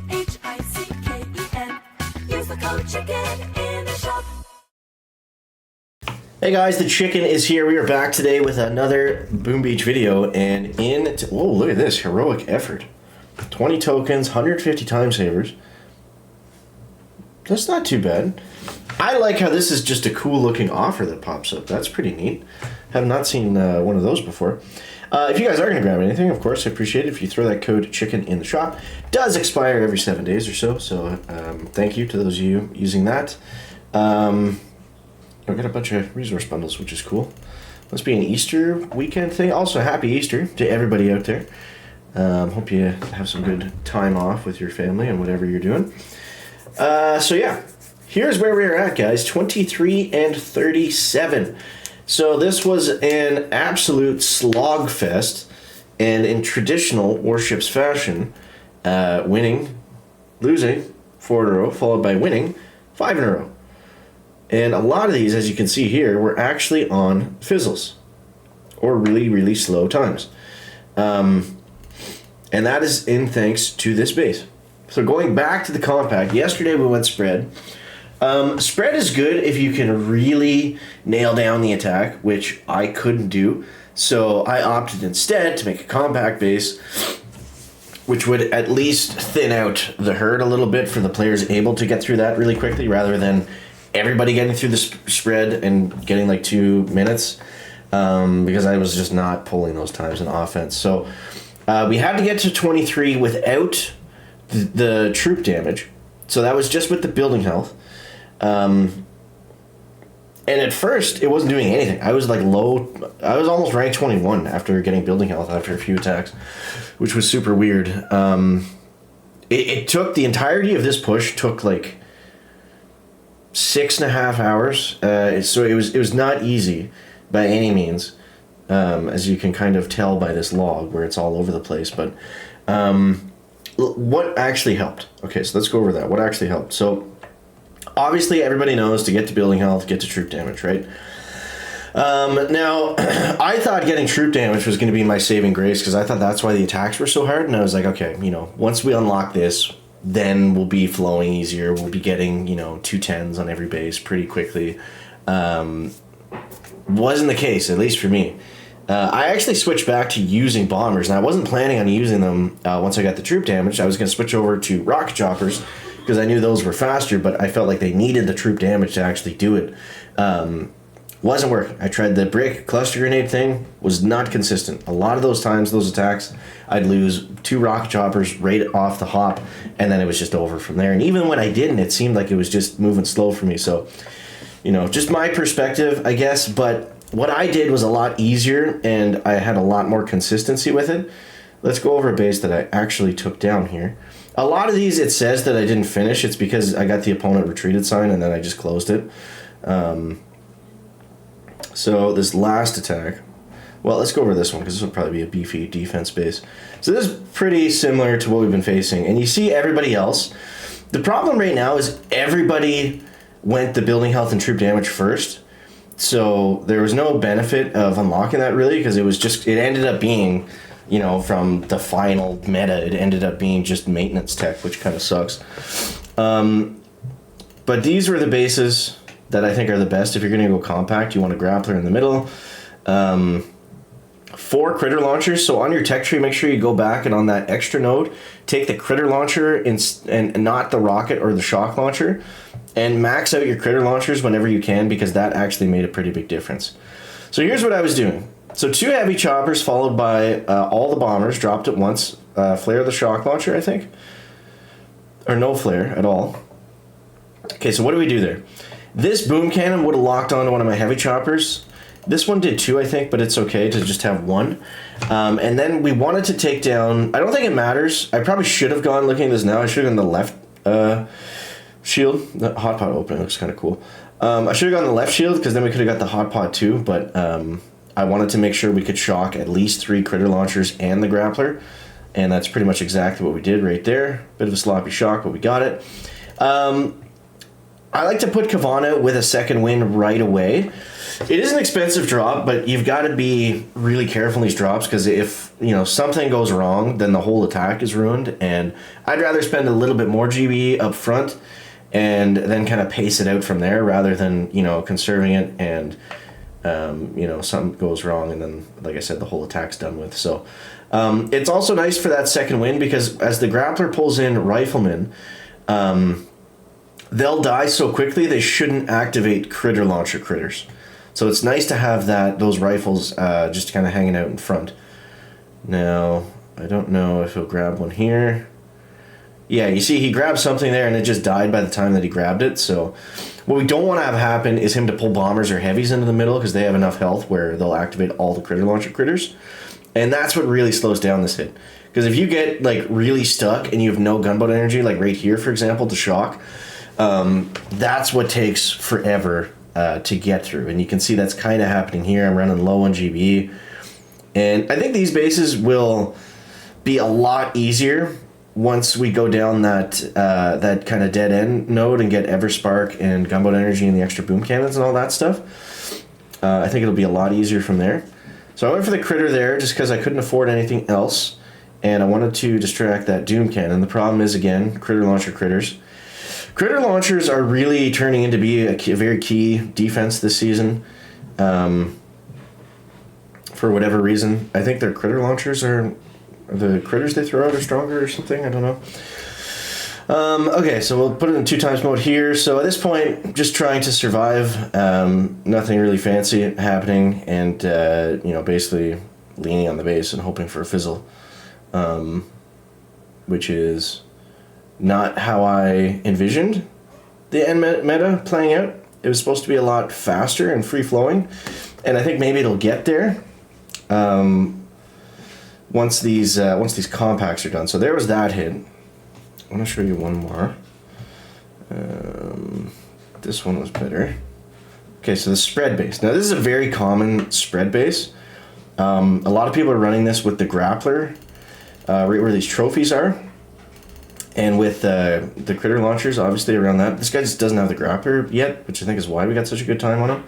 CHICKEN. Use the code CHICKEN in the shop. Hey guys, the chicken is here. We are back today with another Boom Beach video, and whoa, look at this heroic effort. 20 tokens, 150 time savers. That's not too bad. I like how this is just a cool looking offer that pops up. That's pretty neat. Have not seen one of those before. If you guys are going to grab anything, of course, I appreciate it if you throw that code chicken in the shop. It does expire every 7 days or so, so thank you to those of you using that. I got a bunch of resource bundles, which is cool. Must be an Easter weekend thing. Also, happy Easter to everybody out there. Hope you have some good time off with your family and whatever you're doing. So yeah, here's where we're at, guys. 23 and 37. So this was an absolute slog fest, and in traditional Warships fashion, winning, losing 4 in a row, followed by winning 5 in a row. And a lot of these, as you can see here, were actually on fizzles, or really, really slow times. And that is in thanks to this base. So going back to the compact, yesterday we went spread. Spread is good if you can really nail down the attack, which I couldn't do. So I opted instead to make a compact base, which would at least thin out the herd a little bit for the players able to get through that really quickly, rather than everybody getting through the spread and getting like 2 minutes, because I was just not pulling those times in offense. So we had to get to 23 without the troop damage. So that was just with the building health. And at first, it wasn't doing anything. I was like low. I was almost rank 21 after getting building health after a few attacks, which was super weird. It took the entirety of this push, took like 6.5 hours. So it was not easy by any means, as you can kind of tell by this log where it's all over the place. But what actually helped? Okay, so let's go over that. What actually helped? So obviously everybody knows to get to building health, get to troop damage, right? Now, I thought getting troop damage was going to be my saving grace, because I thought that's why the attacks were so hard. And I was like, okay, once we unlock this, then we'll be flowing easier. We'll be getting, 2 10s on every base pretty quickly. Wasn't the case, at least for me. I actually switched back to using bombers, and I wasn't planning on using them once I got the troop damage. I was going to switch over to rocket choppers, because I knew those were faster, but I felt like they needed the troop damage to actually do it. Wasn't working. I tried the brick cluster grenade thing, was not consistent. A lot of those times, those attacks, I'd lose 2 rocket choppers right off the hop, and then it was just over from there. And even when I didn't, it seemed like it was just moving slow for me. So, just my perspective, I guess. But what I did was a lot easier, and I had a lot more consistency with it. Let's go over a base that I actually took down here. A lot of these, it says that I didn't finish. It's because I got the opponent retreated sign, and then I just closed it. So this last attack, well, let's go over this one, because this will probably be a beefy defense base. So this is pretty similar to what we've been facing. And you see everybody else. The problem right now is everybody went the building health and troop damage first. So there was no benefit of unlocking that really, because it ended up being, from the final meta, it ended up being just maintenance tech, which kind of sucks. But these were the bases that I think are the best. If you're going to go compact, you want a grappler in the middle. 4 critter launchers. So on your tech tree, make sure you go back and on that extra node, take the critter launcher and not the rocket or the shock launcher, and max out your critter launchers whenever you can, because that actually made a pretty big difference. So here's what I was doing. So 2 heavy choppers followed by all the bombers dropped at once. Flare the shock launcher, I think. Or no flare at all. Okay, so what do we do there? This boom cannon would have locked onto one of my heavy choppers. This one did 2, I think, but it's okay to just have 1. And then we wanted to take down... I don't think it matters. I probably should have gone, looking at this now, I should have gone the left shield. The hot pot opening looks kind of cool. I should have gone the left shield, because then we could have got the hot pot too, but I wanted to make sure we could shock at least 3 critter launchers and the grappler. And that's pretty much exactly what we did right there. Bit of a sloppy shock, but we got it. I like to put Kavan out with a second wind right away. It is an expensive drop, but you've got to be really careful in these drops because if something goes wrong, then the whole attack is ruined. And I'd rather spend a little bit more GB up front and then kind of pace it out from there rather than conserving it and something goes wrong and then, like I said, the whole attack's done with. So it's also nice for that second wind because as the grappler pulls in riflemen, they'll die so quickly they shouldn't activate critter launcher critters. So it's nice to have those rifles just kind of hanging out in front. Now, I don't know if he'll grab one here. Yeah, you see he grabbed something there and it just died by the time that he grabbed it. So what we don't want to have happen is him to pull bombers or heavies into the middle because they have enough health where they'll activate all the critter launcher critters. And that's what really slows down this hit. Because if you get like really stuck and you have no gunboat energy, like right here, for example, to shock, that's what takes forever to get through. And you can see that's kind of happening here. I'm running low on GB. And I think these bases will be a lot easier once we go down that kind of dead end node and get Everspark and gunboat energy and the extra boom cannons and all that stuff. I think it'll be a lot easier from there. So I went for the critter there just because I couldn't afford anything else. And I wanted to distract that doom cannon. The problem is, again, critter launcher critters. Critter launchers are really turning into be a very key defense this season. For whatever reason. I think their critter launchers are the critters they throw out are stronger or something. I don't know. Okay, so we'll put it in 2x mode here. So at this point, just trying to survive. Nothing really fancy happening. And, basically leaning on the base and hoping for a fizzle. Which is not how I envisioned the end meta playing out. It was supposed to be a lot faster and free-flowing. And I think maybe it'll get there. Once these compacts are done. So there was that hit. I want to show you one more. This one was better. Okay, so the spread base. Now this is a very common spread base. A lot of people are running this with the grappler, right where these trophies are. And with the critter launchers, obviously around that. This guy just doesn't have the grappler yet, which I think is why we got such a good time on him.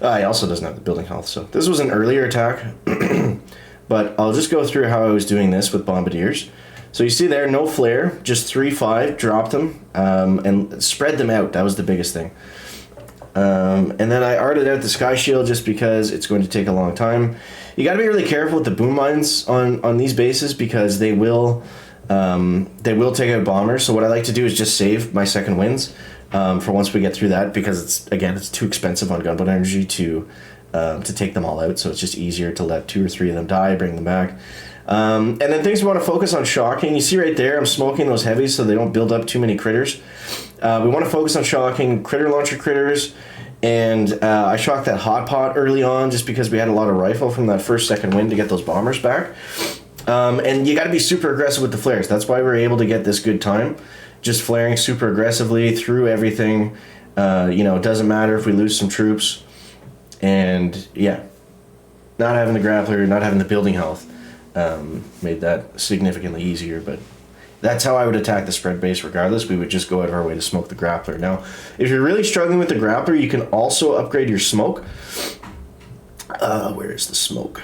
He also doesn't have the building health. So this was an earlier attack. But I'll just go through how I was doing this with bombardiers. So you see there, no flare, just 3-5, dropped them, and spread them out. That was the biggest thing. And then I arted out the Sky Shield just because it's going to take a long time. You got to be really careful with the boom mines on these bases because they will take out bombers. So what I like to do is just save my second winds for once we get through that because it's too expensive on gunboat energy to take them all out. So it's just easier to let 2 or 3 of them die, bring them back. And then things we want to focus on shocking. You see right there, I'm smoking those heavies so they don't build up too many critters. We want to focus on shocking critter launcher critters. And I shocked that hot pot early on just because we had a lot of rifle from that second wind to get those bombers back. And you got to be super aggressive with the flares. That's why we're able to get this good time. Just flaring super aggressively through everything. It doesn't matter if we lose some troops. And yeah, not having the grappler, not having the building health made that significantly easier. But that's how I would attack the spread base regardless. We would just go out of our way to smoke the grappler. Now, if you're really struggling with the grappler, you can also upgrade your smoke. Where is the smoke?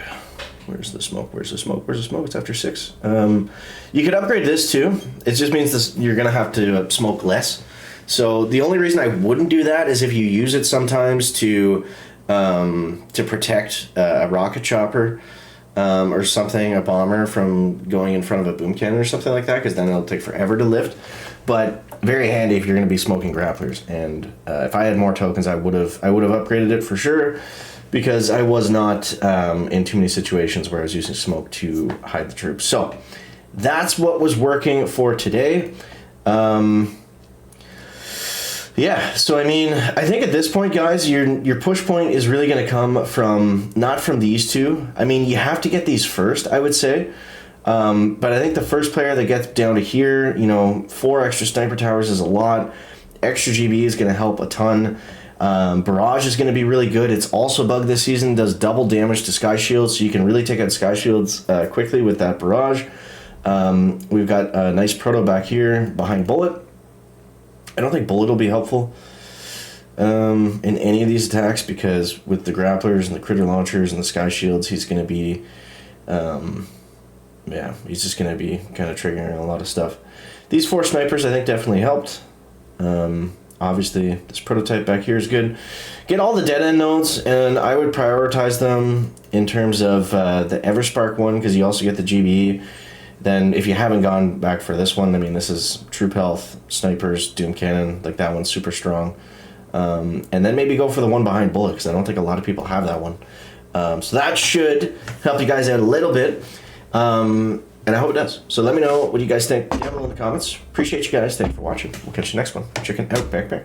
Where's the smoke? Where's the smoke? Where's the smoke? It's after 6. You could upgrade this too. It just means you're going to have to smoke less. So the only reason I wouldn't do that is if you use it sometimes to protect a rocket chopper or something, a bomber from going in front of a boom cannon or something like that, because then it'll take forever to lift. But very handy if you're going to be smoking grapplers. And if I had more tokens, I would have upgraded it for sure, because I was not in too many situations where I was using smoke to hide the troops. So that's what was working for today. Yeah, so I mean, I think at this point, guys, your push point is really going to come not from these two. I mean, you have to get these first, I would say. But I think the first player that gets down to here, 4 extra sniper towers is a lot. Extra GB is going to help a ton. Barrage is going to be really good. It's also bugged this season, does double damage to Sky Shields, so you can really take out Sky Shields quickly with that Barrage. We've got a nice proto back here behind Bullet. I don't think Bullet will be helpful. in any of these attacks, because with the grapplers and the critter launchers and the sky shields, he's going to be, he's just going to be kind of triggering a lot of stuff. These 4 snipers I think definitely helped. Obviously, this prototype back here is good. Get all the dead end nodes, and I would prioritize them in terms of the Everspark one, because you also get the GBE. Then, if you haven't gone back for this one, I mean, this is Troop Health, Snipers, Doom Cannon, like that one's super strong. And then maybe go for the one behind Bullet, because I don't think a lot of people have that one. So that should help you guys out a little bit. And I hope it does. So let me know what you guys think down below in the comments. Appreciate you guys. Thank you for watching. We'll catch you next one. Chicken out, back.